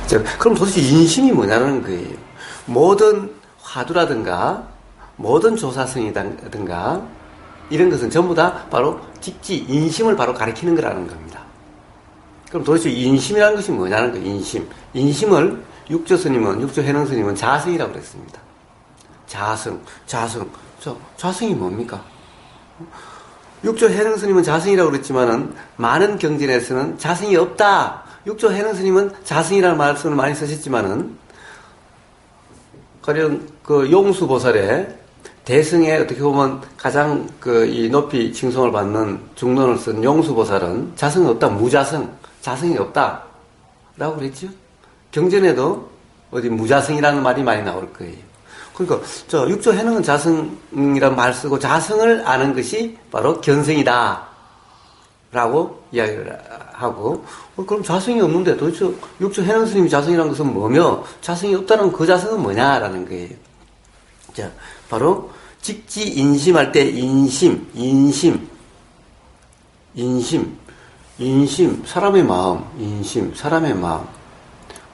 자, 그럼 도대체 인심이 뭐냐는 거예요. 모든 화두라든가 모든 조사성이라든가 이런 것은 전부 다 바로 직지 인심을 바로 가리키는 거라는 겁니다. 그럼 도대체 인심이라는 것이 뭐냐는 거예요. 인심을 육조 해능 스님은 자성이라고 그랬습니다. 자성이 뭡니까? 육조 해능 스님은 자성이라고 그랬지만은 많은 경전에서는 자성이 없다. 육조 해능 스님은 자성이라는 말씀을 많이 쓰셨지만은 가령 그 용수보살의 대승에 어떻게 보면 가장 이 높이 칭송을 받는 중론을 쓴 용수보살은 자성이 없다. 자성이 없다. 라고 그랬죠. 경전에도 어디 무자성이라는 말이 많이 나올 거예요. 그러니까 육조 해능은 자성이라는 말 쓰고 자성을 아는 것이 바로 견성이다 라고 이야기를 하고, 그럼 자성이 없는데 도대체 육조 해능 스님이 자성이라는 것은 뭐며 자성이 없다는 그 자성은 뭐냐라는 거예요. 자, 바로 직지 인심할 때 인심 사람의 마음,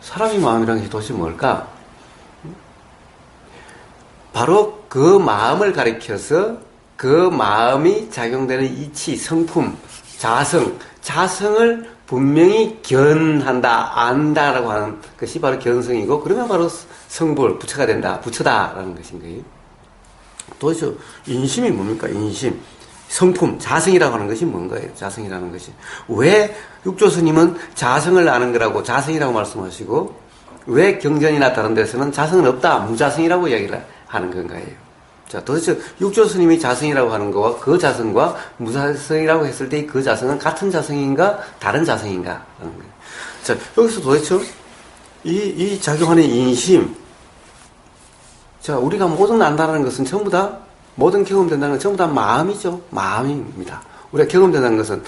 사람의 마음이라는 게 도대체 뭘까? 바로 그 마음을 가리켜서 그 마음이 작용되는 이치, 성품, 자성을 분명히 견한다, 안다라고 하는 것이 바로 견성이고, 그러면 바로 성불, 부처다라는 것인 거예요. 도대체 인심이 뭡니까? 성품, 자성이라고 하는 것이 뭔가요? 자성이라는 것이. 왜 육조스님은 자성을 아는 거라고 자성이라고 말씀하시고, 왜 경전이나 다른 데서는 자성은 없다, 무자성이라고 이야기를 하는 건가요? 자, 도대체 육조스님이 자성이라고 하는 거와 그 자성과 무자성이라고 했을 때 그 자성은 같은 자성인가, 다른 자성인가? 하는 거예요. 자, 여기서 도대체 이 작용하는 인심, 자, 우리가 모든 안다라는 것은 전부 다, 모든 경험된다는 건 전부 다 마음이죠. 마음입니다. 우리가 경험된다는 것은,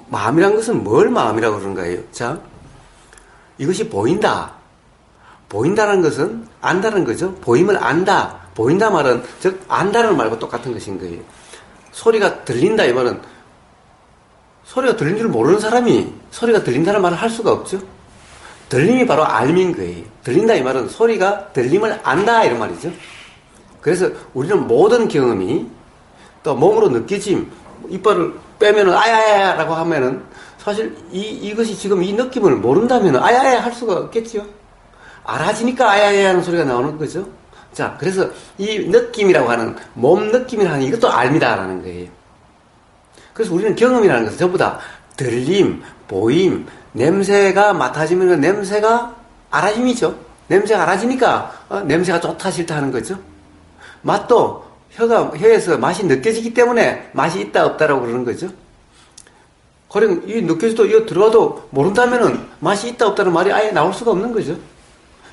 마음이라는 것은 뭘 마음이라고 그러는가요? 자, 이것이 보인다. 보인다는 것은 안다는 거죠. 보임을 안다. 보인다 말은, 즉, 안다는 말과 똑같은 것인 거예요. 소리가 들린다 이 말은, 소리가 들린 줄 모르는 사람이 소리가 들린다는 말을 할 수가 없죠. 들림이 바로 알민 거예요. 들린다 이 말은 소리가 들림을 안다 이런 말이죠. 그래서 우리는 모든 경험이 또 몸으로 느껴짐, 이빨을 빼면은 아야야야라고 하면은 사실 이것이 지금 이 느낌을 모른다면은 아야야 할 수가 없겠죠. 알아지니까 아야야 하는 소리가 나오는 거죠. 자, 그래서 이 느낌이라고 하는 몸 느낌이라는 이것도 알미다라는 거예요. 그래서 우리는 경험이라는 것은 전부 다 들림, 보임, 냄새가 맡아지면 냄새가 알아짐이죠. 냄새가 알아지니까 냄새가 좋다 싫다 하는 거죠. 맛도 혀에서 맛이 느껴지기 때문에 맛이 있다 없다라고 그러는 거죠. 그럼 이 느껴져도 이거 들어와도 모른다면은 맛이 있다 없다는 말이 아예 나올 수가 없는 거죠.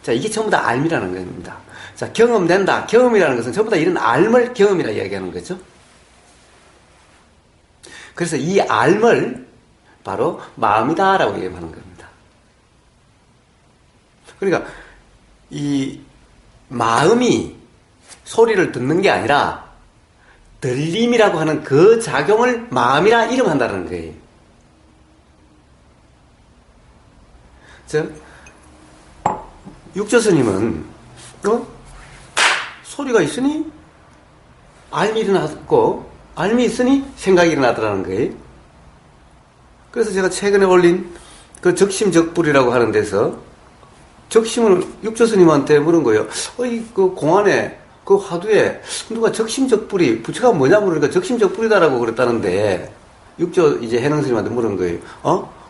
자, 이게 전부 다 알미라는 겁니다. 자, 경험된다. 경험이라는 것은 전부 다 이런 알을 경험이라 이야기하는 거죠. 그래서 이 알을 바로 마음이다라고 얘기하는 겁니다. 그러니까 이 마음이 소리를 듣는 게 아니라 들림이라고 하는 그 작용을 마음이라 이름한다는 거예요. 즉 육조스님은 소리가 있으니 알미 일어났고 알미 있으니 생각이 일어나더라는 거예요. 그래서 제가 최근에 올린 그 적심적불이라고 하는 데서 적심을 육조스님한테 물은 거예요. 그 공안에 그 화두에 누가 적심적불이 부처가 뭐냐 물으니까 적심적불이다라고 그랬다는데 육조 이제 해능스님한테 물은 거예요.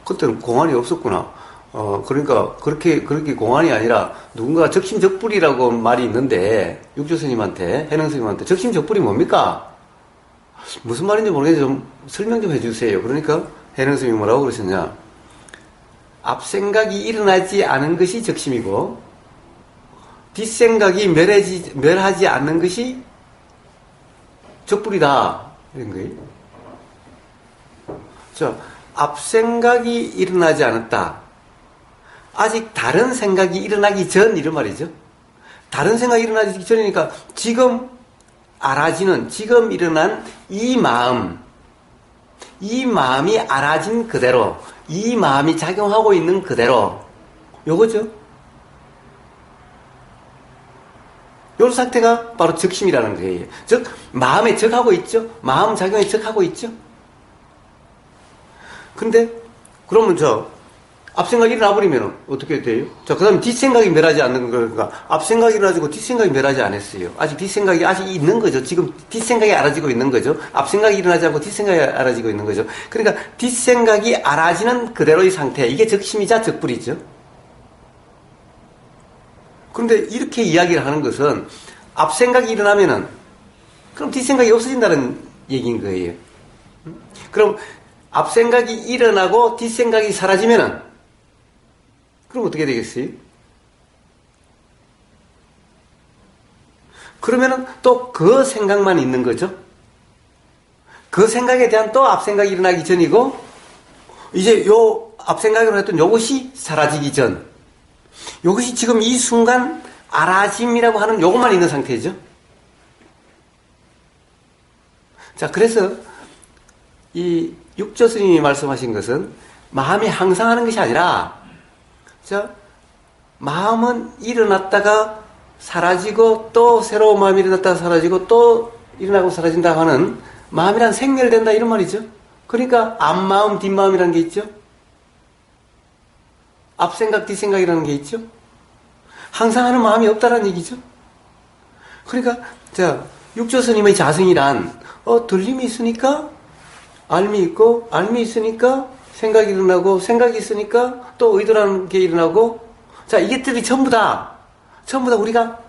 그때는 공안이 없었구나. 그러니까 그렇게 공안이 아니라 누군가 적심적불이라고 말이 있는데 육조스님한테 해능스님한테 적심적불이 뭡니까? 무슨 말인지 모르겠는데 좀 설명 좀 해주세요. 그러니까 해능스님이 뭐라고 그러셨냐? 앞생각이 일어나지 않은 것이 적심이고 뒷생각이 멸하지 않는 것이 적불이다 이런 거예요. 자, 앞생각이 일어나지 않았다. 아직 다른 생각이 일어나기 전 이런 말이죠. 다른 생각이 일어나기 전이니까 지금 알아지는, 지금 일어난 이 마음이 알아진 그대로, 이 마음이 작용하고 있는 그대로, 요거죠. 요 상태가 바로 적심이라는 거예요. 즉, 마음에 적하고 있죠? 마음 작용에 적하고 있죠? 근데, 그러면 앞생각이 일어나버리면 어떻게 돼요? 자, 그 다음에 뒷생각이 멸하지 않는 거니까, 앞생각이 일어나지고 뒷생각이 멸하지 않았어요. 아직 뒷생각이 아직 있는 거죠. 지금 뒷생각이 알아지고 있는 거죠. 앞생각이 일어나지 않고 뒷생각이 알아지고 있는 거죠. 그러니까 뒷생각이 알아지는 그대로의 상태, 이게 적심이자 적불이죠. 그런데 이렇게 이야기를 하는 것은, 앞생각이 일어나면은, 그럼 뒷생각이 없어진다는 얘기인 거예요. 그럼, 앞생각이 일어나고 뒷생각이 사라지면은, 그럼 어떻게 되겠어요? 그러면은 또 그 생각만 있는 거죠. 그 생각에 대한 또 앞생각이 일어나기 전이고, 이제 요 앞생각으로 했던 요것이 사라지기 전, 요것이 지금 이 순간 알아짐이라고 하는 요것만 있는 상태죠. 자, 그래서 이 육조 스님이 말씀하신 것은 마음이 항상 하는 것이 아니라, 자, 마음은 일어났다가 사라지고 또 새로운 마음이 일어났다가 사라지고 또 일어나고 사라진다 하는 마음이란 생멸된다 이런 말이죠. 그러니까 앞마음 뒷마음이라는 게 있죠. 앞생각 뒷생각이라는 게 있죠. 항상 하는 마음이 없다라는 얘기죠. 그러니까 자, 육조 스님의 자성이란 들림이 있으니까 알미 있고, 알미 있으니까 생각이 일어나고, 생각이 있으니까 또 의도라는 게 일어나고, 자, 이것들이 전부 다 우리가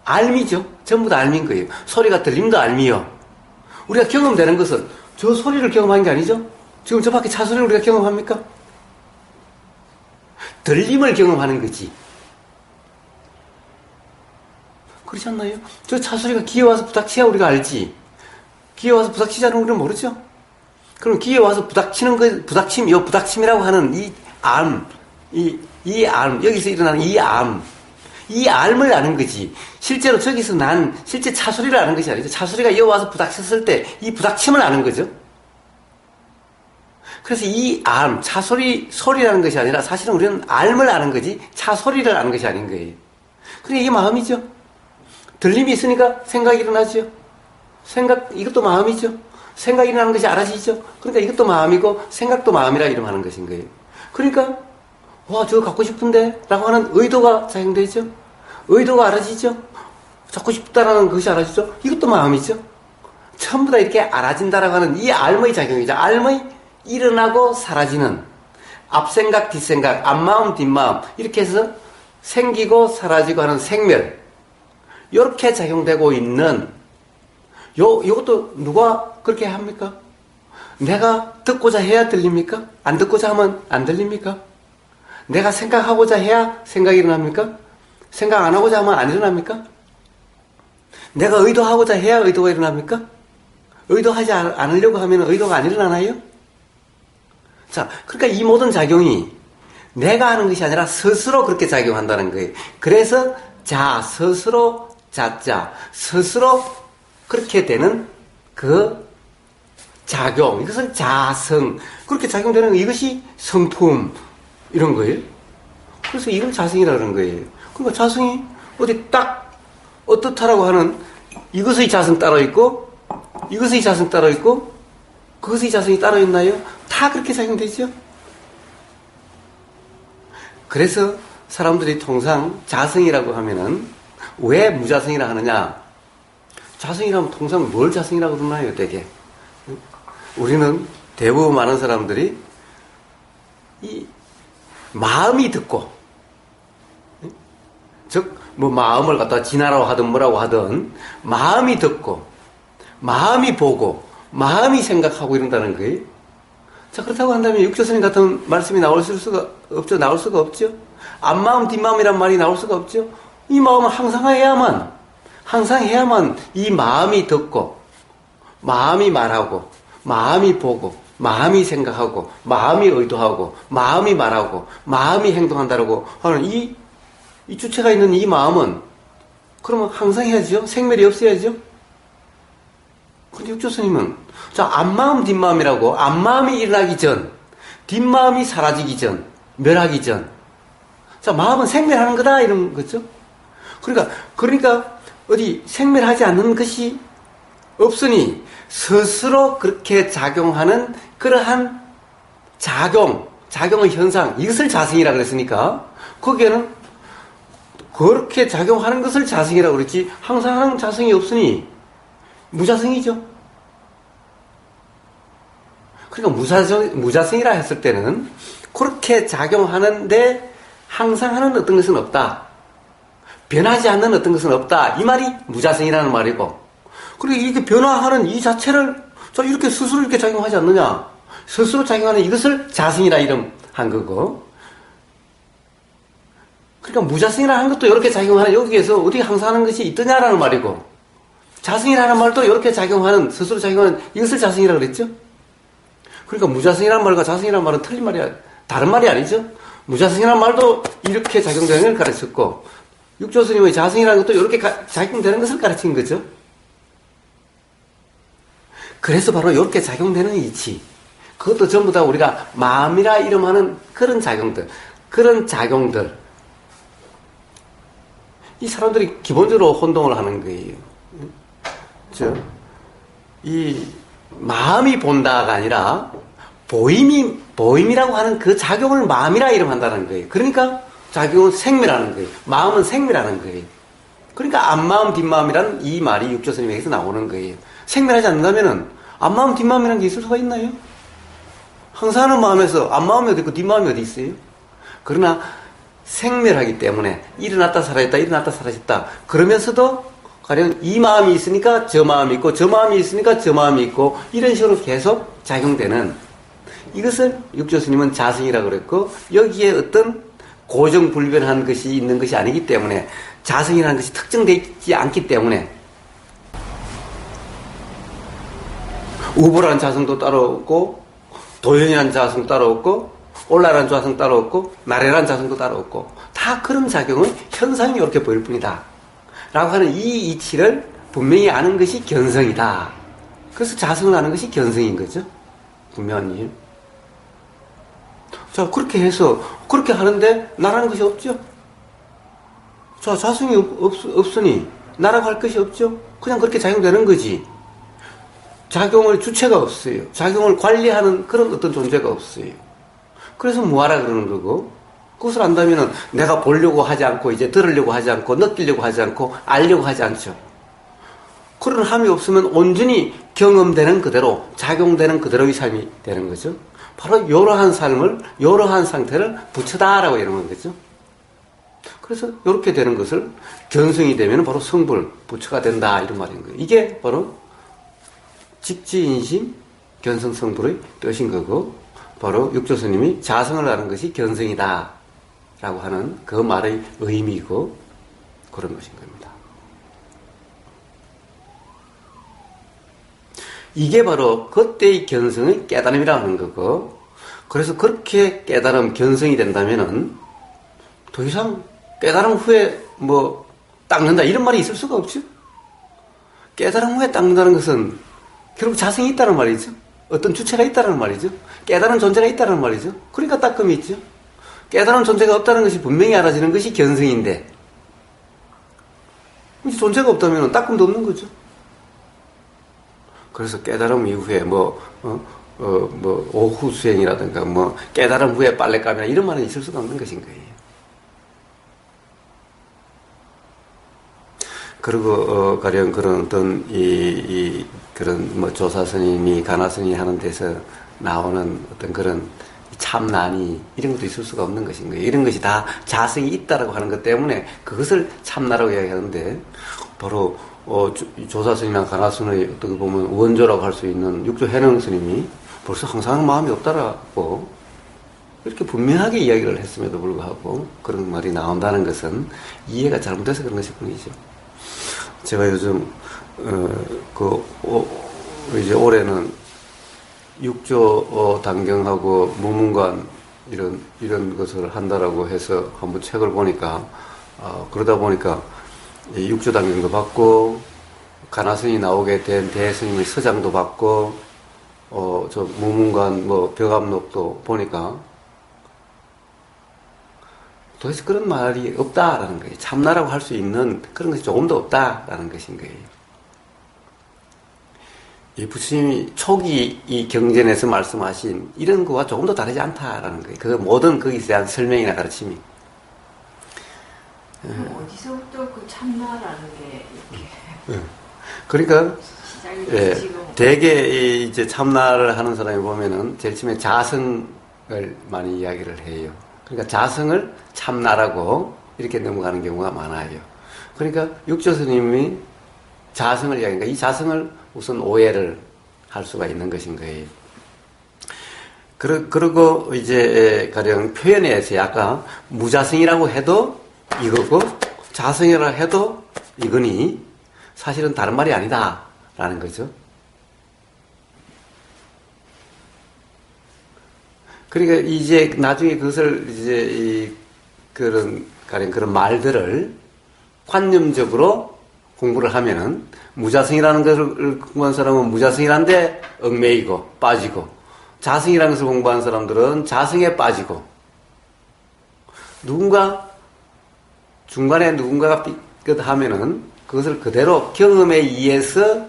알미죠. 전부 다 알미인 거예요. 소리가 들림도 알미요. 우리가 경험되는 것은 저 소리를 경험한 게 아니죠. 지금 저 밖에 차 소리를 우리가 경험합니까? 들림을 경험하는 거지. 그렇지 않나요? 저 차 소리가 귀에 와서 부닥치야 우리가 알지. 귀에 와서 부닥치지 않으면 우리는 모르죠. 그럼 귀에 와서 부닥치는 거, 부닥침이라고 하는 이 암, 이 암, 여기서 일어나는 이 암, 이 암을 아는 거지. 실제로 저기서 난 실제 차 소리를 아는 것이 아니죠. 차 소리가 이어 와서 부닥쳤을 때 이 부닥침을 아는 거죠. 그래서 이 암, 차 소리라는 것이 아니라 사실은 우리는 암을 아는 거지 차 소리를 아는 것이 아닌 거예요. 그러니까 이게 마음이죠. 들림이 있으니까 생각이 일어나죠. 이것도 마음이죠. 생각이 일어나는 것이 알아지죠. 그러니까 이것도 마음이고 생각도 마음이라 이름하는 것인 거예요. 그러니까 와, 저거 갖고 싶은데 라고 하는 의도가 작용되죠. 의도가 알아지죠. 갖고 싶다라는 것이 알아지죠. 이것도 마음이죠. 전부 다 이렇게 알아진다라고 하는 이 알의 작용이죠. 알의 일어나고 사라지는 앞생각 뒷생각 앞마음 뒷마음 이렇게 해서 생기고 사라지고 하는 생멸 이렇게 작용되고 있는 요것도 누가 그렇게 합니까? 내가 듣고자 해야 들립니까? 안 듣고자 하면 안 들립니까? 내가 생각하고자 해야 생각이 일어납니까? 생각 안 하고자 하면 안 일어납니까? 내가 의도하고자 해야 의도가 일어납니까? 의도하지 않으려고 하면 의도가 안 일어나나요? 자, 그러니까 이 모든 작용이 내가 하는 것이 아니라 스스로 그렇게 작용한다는 거예요. 그래서 스스로 자자, 스스로 그렇게 되는 그 작용, 이것은 자성, 그렇게 작용되는 이것이 성품, 이런 거예요. 그래서 이걸 자성이라 그러는 거예요. 그러니까 자성이 어디 딱 어떻다라고 하는 이것의 자성 따로 있고, 이것의 자성 따로 있고, 그것의 자성이 따로 있나요? 다 그렇게 작용되죠. 그래서 사람들이 통상 자성이라고 하면은 왜 무자성이라 하느냐? 자성이라면 통상 뭘 자성이라고 그러나요, 되게? 우리는 대부분 많은 사람들이 이 마음이 듣고, 즉, 마음을 갖다가 진화라고 하든 뭐라고 하든, 마음이 듣고, 마음이 보고, 마음이 생각하고 이런다는 거예요. 자, 그렇다고 한다면 육조스님 같은 말씀이 나올 수가 없죠. 앞마음, 뒷마음이란 말이 나올 수가 없죠. 이 마음은 항상 해야만 이 마음이 듣고, 마음이 말하고, 마음이 보고, 마음이 생각하고, 마음이 의도하고, 마음이 말하고, 마음이 행동한다라고 하는 이 주체가 있는 이 마음은 그러면 항상 해야죠. 생멸이 없어야죠. 근데 육조스님은 앞마음 뒷마음이라고 앞마음이 일어나기 전, 뒷마음이 사라지기 전, 멸하기 전, 마음은 생멸하는 거다 이런 거죠. 그러니까 어디 생멸하지 않는 것이 없으니 스스로 그렇게 작용하는 그러한 작용의 현상, 이것을 자성이라고 그랬으니까 거기에는 그렇게 작용하는 것을 자성이라고 그랬지 항상 하는 자성이 없으니 무자성이죠. 그러니까 무자성이라 했을 때는 그렇게 작용하는데 항상 하는 어떤 것은 없다. 변하지 않는 어떤 것은 없다. 이 말이 무자성이라는 말이고, 그리고 이렇게 변화하는 이 자체를 이렇게 스스로 이렇게 작용하지 않느냐. 스스로 작용하는 이것을 자성이라 이름한 거고, 그러니까 무자성이라는 것도 이렇게 작용하는, 여기에서 어디 항상 하는 것이 있더냐라는 말이고, 자성이라는 말도 이렇게 작용하는, 스스로 작용하는 이것을 자성이라고 그랬죠? 그러니까 무자성이라는 말과 자성이라는 말은 틀린 말이야. 다른 말이 아니죠? 무자성이라는 말도 이렇게 작용되는 걸 가르쳤고, 육조스님의 자성이라는 것도 이렇게 작용되는 것을 가르친 거죠. 그래서 바로 이렇게 작용되는 이치, 그것도 전부 다 우리가 마음이라 이름하는 그런 작용들, 이 사람들이 기본적으로 혼동을 하는 거예요. 이 마음이 본다가 아니라 보임이라고 하는 그 작용을 마음이라 이름한다는 거예요. 그러니까 작용은 생멸하는 거예요. 마음은 생멸하는 거예요. 그러니까 앞마음 뒷마음이라는 이 말이 육조스님에게서 나오는 거예요. 생멸하지 않는다면은 앞마음 뒷마음이라는 게 있을 수가 있나요? 항상 하는 마음에서 앞마음이 어디 있고 뒷마음이 어디 있어요? 그러나 생멸하기 때문에 일어났다 사라졌다 일어났다 사라졌다 그러면서도 가령 이 마음이 있으니까 저 마음이 있고 저 마음이 있으니까 저 마음이 있고 이런 식으로 계속 작용되는 이것을 육조스님은 자성이라고 그랬고, 여기에 어떤 고정불변한 것이 있는 것이 아니기 때문에, 자성이라는 것이 특정되어 있지 않기 때문에 우보라는 자성도 따로 없고 도연이라는 자성도 따로 없고 올라라는 자성 따로 없고 나래라는 자성도 따로 없고 다 그런 작용은 현상이 이렇게 보일 뿐이다 라고 하는 이 이치를 분명히 아는 것이 견성이다. 그래서 자성을 아는 것이 견성인 거죠. 분명히. 자, 그렇게 해서 그렇게 하는데 나라는 것이 없죠. 자, 자성이 없으니 나라고 할 것이 없죠. 그냥 그렇게 작용되는 거지. 작용을 주체가 없어요. 작용을 관리하는 그런 어떤 존재가 없어요. 그래서 무하라 그러는 거고, 그것을 안다면은 내가 보려고 하지 않고 이제 들으려고 하지 않고 느끼려고 하지 않고 알려고 하지 않죠. 그런 함이 없으면 온전히 경험되는 그대로 작용되는 그대로의 삶이 되는 거죠. 바로 이러한 삶을, 이러한 상태를 부처다라고 이러는 거죠. 그래서 이렇게 되는 것을 견성이 되면 바로 성불, 부처가 된다 이런 말인 거예요. 이게 바로 직지인심 견성성불의 뜻인 거고, 바로 육조스님이 자성을 아는 것이 견성이다 라고 하는 그 말의 의미이고 그런 것인 겁니다. 이게 바로 그때의 견성의 깨달음이라고 하는 거고, 그래서 그렇게 깨달음, 견성이 된다면은 더 이상 깨달음 후에 뭐 닦는다 이런 말이 있을 수가 없죠. 깨달음 후에 닦는다는 것은 결국 자성이 있다는 말이죠. 어떤 주체가 있다는 말이죠. 깨달은 존재가 있다는 말이죠. 그러니까 닦음이 있죠. 깨달은 존재가 없다는 것이 분명히 알아지는 것이 견성인데, 존재가 없다면 닦음도 없는 거죠. 그래서 깨달음 이후에 오후 수행이라든가 깨달음 후에 빨래감이나 이런 말은 있을 수가 없는 것인 거예요. 그리고 가령 그런 어떤 그런 조사 스님이 가나 스님이 하는 데서 나오는 어떤 그런 참나니 이런 것도 있을 수가 없는 것인 거예요. 이런 것이 다 자성이 있다라고 하는 것 때문에 그것을 참나라고 이야기하는데, 바로 조사 스님이나 가나 스님의 어떻게 보면 원조라고 할 수 있는 육조 해능 스님이 벌써 항상 마음이 없다라고 이렇게 분명하게 이야기를 했음에도 불구하고 그런 말이 나온다는 것은 이해가 잘못돼서 그런 것일 뿐이죠. 제가 요즘 이제 올해는 육조 단경하고 무문관 이런 것을 한다라고 해서 한번 책을 보니까 그러다 보니까 육조 단경도 받고 가나스님이 나오게 된 대스님의 서장도 받고 저 무문관 벽암록도 보니까 도대체 그런 말이 없다라는 거예요. 참나라고 할 수 있는 그런 것이 조금도 없다라는 것인 거예요. 이 부처님이 초기 이 경전에서 말씀하신 이런 거와 조금도 다르지 않다라는 거예요. 그 모든 거기에 대한 설명이나 가르침이. 어디서부터 그 참나라는 게 이렇게. 그러니까, 시작이 예, 지금. 대개 이제 참나를 하는 사람이 보면은 제일 처음에 자성을 많이 이야기를 해요. 그러니까 자성을 참나라고 이렇게 넘어가는 경우가 많아요. 그러니까 육조 스님이 자성을 이야기하니까 이 자성을 우선 오해를 할 수가 있는 것인 거예요. 그리고 이제 가령 표현에서 약간 무자성이라고 해도 이거고 자성이라 해도 이거니 사실은 다른 말이 아니다 라는 거죠. 그러니까 이제 나중에 그것을 이제 그런 가령 그런 말들을 관념적으로 공부를 하면은 무자성이라는 것을 공부한 사람은 무자성이란데 얽매이고 빠지고 자성이라는 것을 공부한 사람들은 자성에 빠지고 중간에 누군가가 삐끗하면은 그것을 그대로 경험에 의해서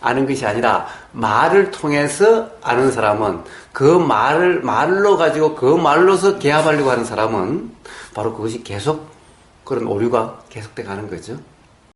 아는 것이 아니라 말을 통해서 아는 사람은 그 말로 가지고 그 말로서 개합하려고 하는 사람은 바로 그것이 계속 그런 오류가 계속돼 가는 거죠.